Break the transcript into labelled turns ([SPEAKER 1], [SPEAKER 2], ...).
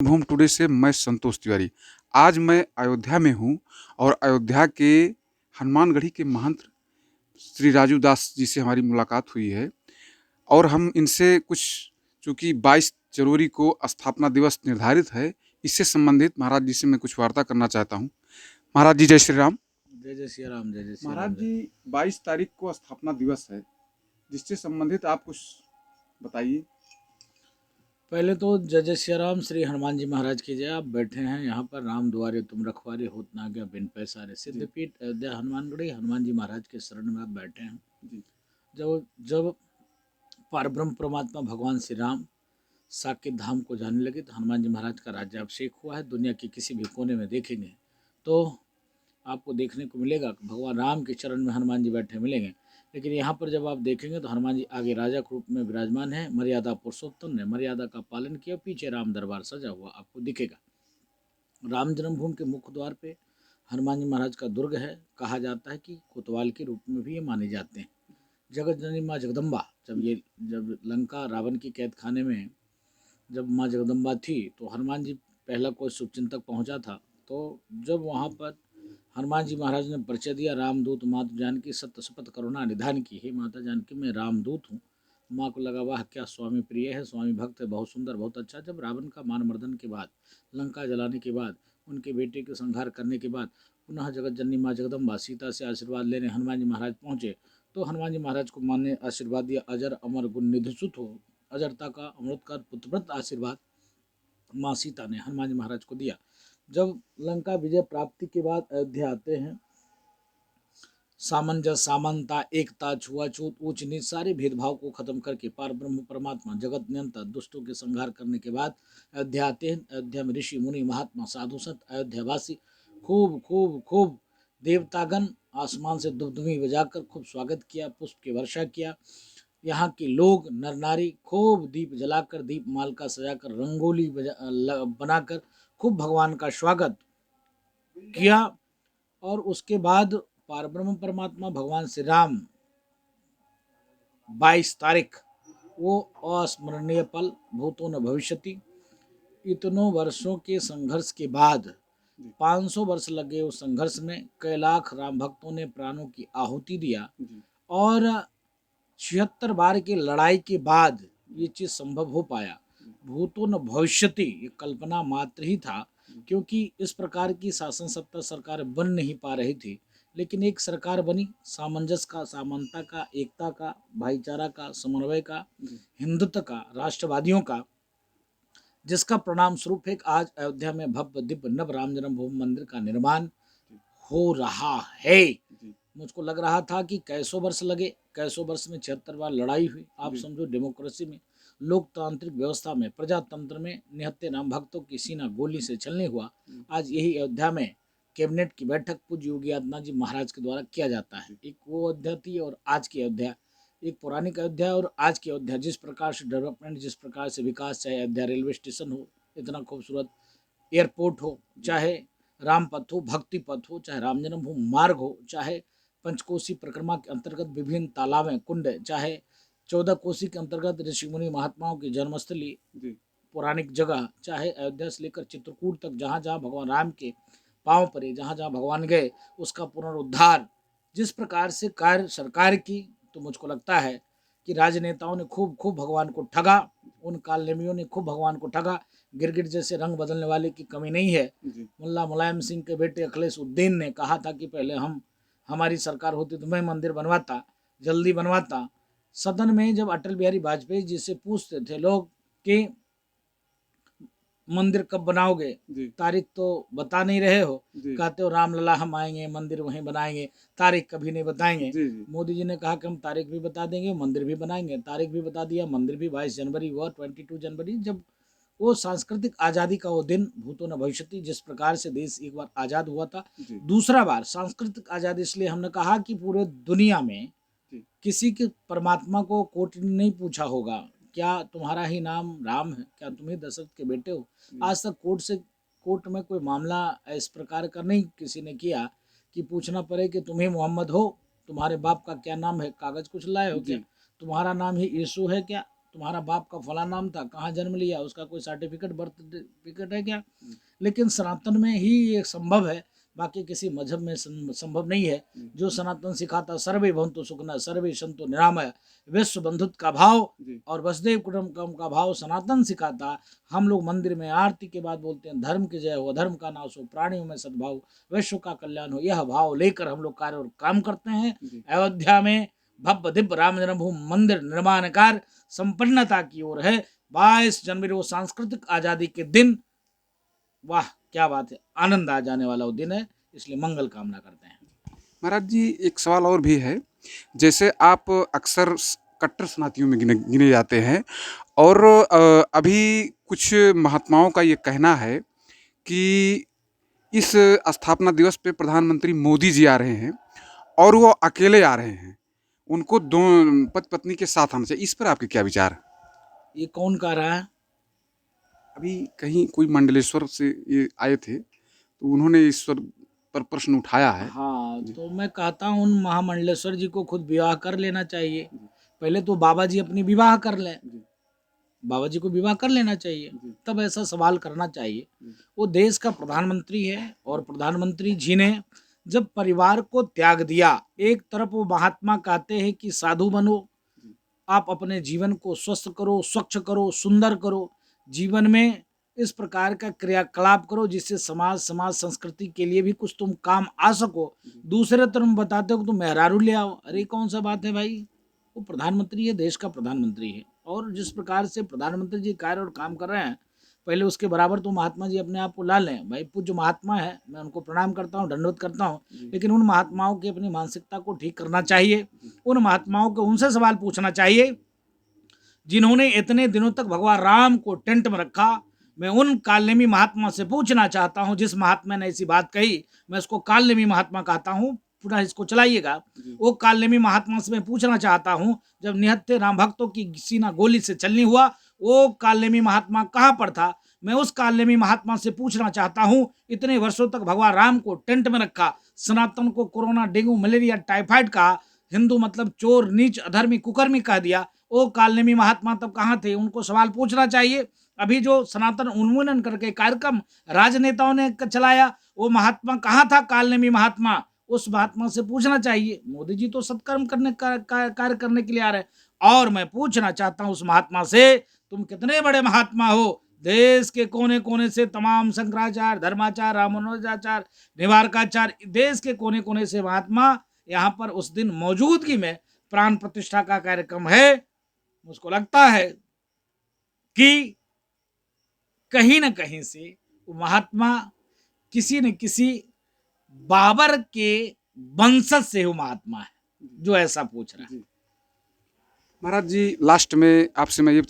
[SPEAKER 1] Home today से मैं संतोष तिवारी। आज मैं अयोध्या में हूँ और अयोध्या के हनुमानगढ़ी के महंत श्री राजू दास जी से हमारी मुलाकात हुई है और हम इनसे कुछ, चूँकि 22 जनवरी को स्थापना दिवस निर्धारित है, इससे संबंधित महाराज जी से मैं कुछ वार्ता करना चाहता हूँ। महाराज जी जय श्री राम।
[SPEAKER 2] जय जय श्री राम। जय जय श्री
[SPEAKER 1] महाराज
[SPEAKER 2] राम।
[SPEAKER 1] जी 22 तारीख को स्थापना दिवस है, जिससे संबंधित आप कुछ बताइए।
[SPEAKER 2] पहले तो जय जय श्री राम श्री हनुमान जी महाराज की जय। आप बैठे हैं यहाँ पर राम द्वारे तुम रखवारे होत ना गया बिन पैसारे सिद्धपीठ अयोध्या हनुमानगढ़ी हनुमान जी महाराज के शरण में आप बैठे हैं।
[SPEAKER 1] जी
[SPEAKER 2] जब जब पारब्रह्म परमात्मा भगवान श्री राम साकेत धाम को जाने लगे तो हनुमान जी महाराज का राज्याभिषेक हुआ है। दुनिया के किसी भी कोने में देखेंगे तो आपको देखने को मिलेगा कि भगवान राम के चरण में हनुमान जी बैठे मिलेंगे। लेकिन यहाँ पर जब आप देखेंगे तो हनुमान जी आगे राजा के रूप में विराजमान है। मर्यादा पुरुषोत्तम ने मर्यादा का पालन किया। पीछे राम दरबार सजा हुआ आपको दिखेगा। राम जन्मभूमि के मुख्य द्वार पे हनुमान जी महाराज का दुर्ग है। कहा जाता है कि कोतवाल के रूप में भी ये माने जाते हैं। जगत जननी माँ जगदम्बा जब लंका रावण की कैद खाने में जब माँ जगदम्बा थी तो हनुमान जी पहला कोई शुभचिंतक पहुंचा था। तो जब वहाँ पर हनुमान जी महाराज ने परिचय दिया, रामदूत माता जानकी सत्य शपथ करुणा निधान की, हे माता जानकी मैं रामदूत हूँ। माँ को लगा वाह क्या स्वामी प्रिय है, स्वामी भक्त है, बहुत सुंदर बहुत अच्छा। जब रावण का मान मर्दन के बाद, लंका जलाने के बाद, उनके बेटे के संहार करने के बाद पुनः जगत जननी माँ जगदम्बा सीता से आशीर्वाद लेने हनुमान जी महाराज पहुँचे तो हनुमान जी महाराज को माँ ने आशीर्वाद दिया, अजर अमर गुण निधिसुत हो, अजरता का अमृत का पुत्रव्रत आशीर्वाद माँ सीता ने हनुमान जी महाराज को दिया। जब लंका विजय प्राप्ति के बाद अयोध्या आते हैं, सामंजस्य समानता एकता छुआछूत ऊंच नीच सारे भेदभाव को खत्म करके पार ब्रह्म परमात्मा जगत नियंता दुष्टों के संहार करने के बाद अयोध्या आते हैं। अयोध्या में ऋषि मुनि महात्मा साधु संत अयोध्यावासी खूब खूब खूब देवतागण आसमान से दुमदुमी बजाकर खूब स्वागत किया, पुष्प की वर्षा किया। यहाँ के लोग नर नारी खूब दीप जलाकर दीप मालका सजाकर रंगोली बनाकर खूब भगवान का स्वागत किया। और उसके बाद पारब्रह्म परमात्मा भगवान श्री राम 22 तारीख वो अस्मरणीय पल भूतों न भविष्यति। इतनों वर्षों के संघर्ष के बाद 500 वर्ष लगे उस संघर्ष में कई लाख राम भक्तों ने प्राणों की आहुति दिया और 76 बार की लड़ाई के बाद ये चीज संभव हो पाया। भूतो न भविष्यति ये कल्पना मात्र ही था, क्योंकि इस प्रकार की शासन सत्ता सरकार बन नहीं पा रही थी। लेकिन एक सरकार बनी सामंजस्य का, समानता का, एकता का, भाईचारा का, समन्वय का, हिंदुत्व का, राष्ट्रवादियों का, जिसका परिणाम स्वरूप एक आज अयोध्या में भव्य दिव्य नव राम जन्मभूमि मंदिर का निर्माण हो रहा है। मुझको लग रहा था कि कैसों वर्ष लगे, कैसों वर्ष में 76 बार लड़ाई हुई। आप समझो डेमोक्रेसी में, लोकतांत्रिक व्यवस्था में, प्रजातंत्र में निहत्थे राम भक्तों की सीना गोली से छलनी हुआ। आज यही अयोध्या में कैबिनेट की बैठक पूज्य योगी आदित्यनाथ जी महाराज के द्वारा किया जाता है। एक वो अयोध्या थी और आज की अयोध्या, एक पौराणिक अयोध्या और आज की अयोध्या। जिस प्रकार से डेवलपमेंट, जिस प्रकार से विकास, चाहे अयोध्या रेलवे स्टेशन हो, इतना खूबसूरत एयरपोर्ट हो, चाहे राम पथ हो, भक्ति पथ हो, चाहे राम जन्मभूमि मार्ग हो, चाहे पंचकोशी परिक्रमा के अंतर्गत विभिन्न तालाबें कुंड, चाहे 14 कोशी के अंतर्गत ऋषि मुनि महात्माओं की जन्मस्थली पौराणिक जगह, चाहे अयोध्या से लेकर चित्रकूट तक जहाँ जहाँ भगवान राम के पांव पड़े, जहाँ जहाँ भगवान गए, उसका पुनरुद्धार जिस प्रकार से कार्य सरकार की, तो मुझको लगता है कि राजनेताओं ने खूब खूब भगवान को ठगा, उन कालनेमियों ने खूब भगवान को ठगा। गिरगिट जैसे रंग बदलने वाले की कमी नहीं है। मुल्ला मुलायम सिंह के बेटे अखिलेश उद्दीन ने कहा था कि पहले हमारी सरकार होती तो मैं मंदिर बनवाता, जल्दी बनवाता। सदन में जब अटल बिहारी वाजपेयी जी से पूछते थे लोग कि मंदिर कब बनाओगे, तारीख तो बता नहीं रहे हो, कहते हो रामलला हम आएंगे मंदिर वहीं बनाएंगे, तारीख कभी नहीं बताएंगे। मोदी जी ने कहा कि हम तारीख भी बता देंगे, मंदिर भी बनाएंगे। तारीख भी बता दिया, मंदिर भी 22 जनवरी हुआ, 22 जनवरी, जब वो सांस्कृतिक आज़ादी का वो दिन भूतो न भविष्यति। जिस प्रकार से देश एक बार आज़ाद हुआ था, दूसरा बार सांस्कृतिक आज़ादी, इसलिए हमने कहा कि पूरे दुनिया में किसी के परमात्मा को कोर्ट ने नहीं पूछा होगा क्या तुम्हारा ही नाम राम है, क्या तुम ही दशरथ के बेटे हो। आज तक कोर्ट में कोई मामला इस प्रकार का नहीं किसी ने किया कि पूछना पड़े कि तुम ही मोहम्मद हो, तुम्हारे बाप का क्या नाम है, कागज कुछ लाए हो क्या, तुम्हारा नाम ही यीशु है क्या, तुम्हारा बाप का फला नाम था, कहाँ जन्म लिया, उसका कोई सर्टिफिकेट बर्थ सर्टिफिकेट है क्या? लेकिन सनातन में ही ये संभव है, बाकी किसी मजहब में संभव नहीं है। जो सनातन सिखाता सर्वे भवन्तु सुखिनः सर्वे सन्तु निरामया, विश्व बंधुत्व का भाव और वसुदेव कुटुंबकम का भाव सनातन सिखाता। हम लोग मंदिर में आरती के बाद बोलते हैं धर्म की जय हो, धर्म का नाश हो, प्राणियों में सद्भाव, विश्व का कल्याण हो। यह भाव लेकर हम लोग कार्य और काम करते हैं। अयोध्या में भव्य दिव्य राम जन्मभूमि मंदिर निर्माण कार्य संपन्नता की ओर है। 22 जनवरी वो सांस्कृतिक आजादी के दिन, वाह क्या बात है, आनंद आ जाने वाला वो दिन है, इसलिए मंगल कामना करते हैं।
[SPEAKER 1] महाराज जी, एक सवाल और भी है। जैसे आप अक्सर कट्टर सनातनियों में गिने जाते हैं, और अभी कुछ महात्माओं का ये कहना है कि इस स्थापना दिवस पे प्रधानमंत्री मोदी जी आ रहे हैं और वो अकेले आ रहे हैं, उनको दो पति पत्नी के साथ आना चाहिए। इस पर आपके क्या विचार?
[SPEAKER 2] ये कौन कह रहा है?
[SPEAKER 1] अभी कहीं कोई मंडलेश्वर से ये आए थे, तो उन्होंने इस पर प्रश्न उठाया है।
[SPEAKER 2] हाँ, तो मैं कहता हूँ उन महामंडलेश्वर जी को खुद विवाह कर लेना चाहिए। पहले तो बाबा जी अपनी विवाह कर लें, बाबा जी को विवाह कर लेना चाहिए, तब ऐसा सवाल करना चाहिए। वो देश का प्रधानमंत्री है, और प्रधानमंत्री जी ने जब परिवार को त्याग दिया, एक तरफ वो महात्मा कहते हैं कि साधु बनो, आप अपने जीवन को स्वस्थ करो, स्वच्छ करो, सुंदर करो, जीवन में इस प्रकार का क्रियाकलाप करो जिससे समाज संस्कृति के लिए भी कुछ तुम काम आ सको। दूसरे तरफ बताते हो कि तुम मेहरारू ले आओ, अरे कौन सा बात है भाई? वो प्रधानमंत्री है, देश का प्रधानमंत्री है, और जिस प्रकार से प्रधानमंत्री जी कार्य और काम कर रहे हैं, पहले उसके बराबर तो महात्मा जी अपने आप को ला लें। भाई पूज्य महात्मा है, मैं उनको प्रणाम करता हूँ, दंडवत करता हूँ, लेकिन उन महात्माओं की अपनी मानसिकता को ठीक करना चाहिए। उन महात्माओं को उनसे सवाल पूछना चाहिए जिन्होंने इतने दिनों तक भगवान राम को टेंट में रखा। मैं उन कालनेमी महात्मा से पूछना चाहता हूँ, जिस महात्मा ने ऐसी बात कही, मैं उसको कालनेमी महात्मा कहता हूँ, पूरा इसको चलाइएगा। वो कालनेमी महात्मा से मैं पूछना चाहता हूँ, जब निहत्थे राम भक्तों की सीना गोली से चलनी हुआ, वो कालनेमी महात्मा कहाँ पर था? मैं उस कालनेमी महात्मा से पूछना चाहता हूँ, इतने वर्षों तक भगवान राम को टेंट में रखा, सनातन को कोरोना, डेंगू, मलेरिया, टाइफाइड का, हिंदू मतलब चोर, नीच, अधर्मी, कुकर्मी कह दिया, वो कालनेमी महात्मा तब कहाँ थे? उनको सवाल पूछना चाहिए। अभी जो सनातन उन्मूलन करके कार्यक्रम राजनेताओं ने चलाया, वो महात्मा कहाँ था? कालनेमी महात्मा, उस महात्मा से पूछना चाहिए। मोदी जी तो सत्कर्म करने कार्य करने के लिए आ रहे हैं। और मैं पूछना चाहता हूँ उस महात्मा से, तुम कितने बड़े महात्मा हो, देश के कोने कोने से तमाम शंकराचार्य, धर्माचार्य, रामानुजाचार्य, निवारकाचार्य, देश के कोने कोने से महात्मा यहाँ पर उस दिन मौजूदगी में प्राण प्रतिष्ठा का कार्यक्रम है। मुझको लगता है कि कहीं न कहीं से वो महात्मा किसी न किसी बाबर के वंशज से वो महात्मा है जो ऐसा पूछ रहा है।
[SPEAKER 1] महाराज जी, लास्ट में आपसे मैं ये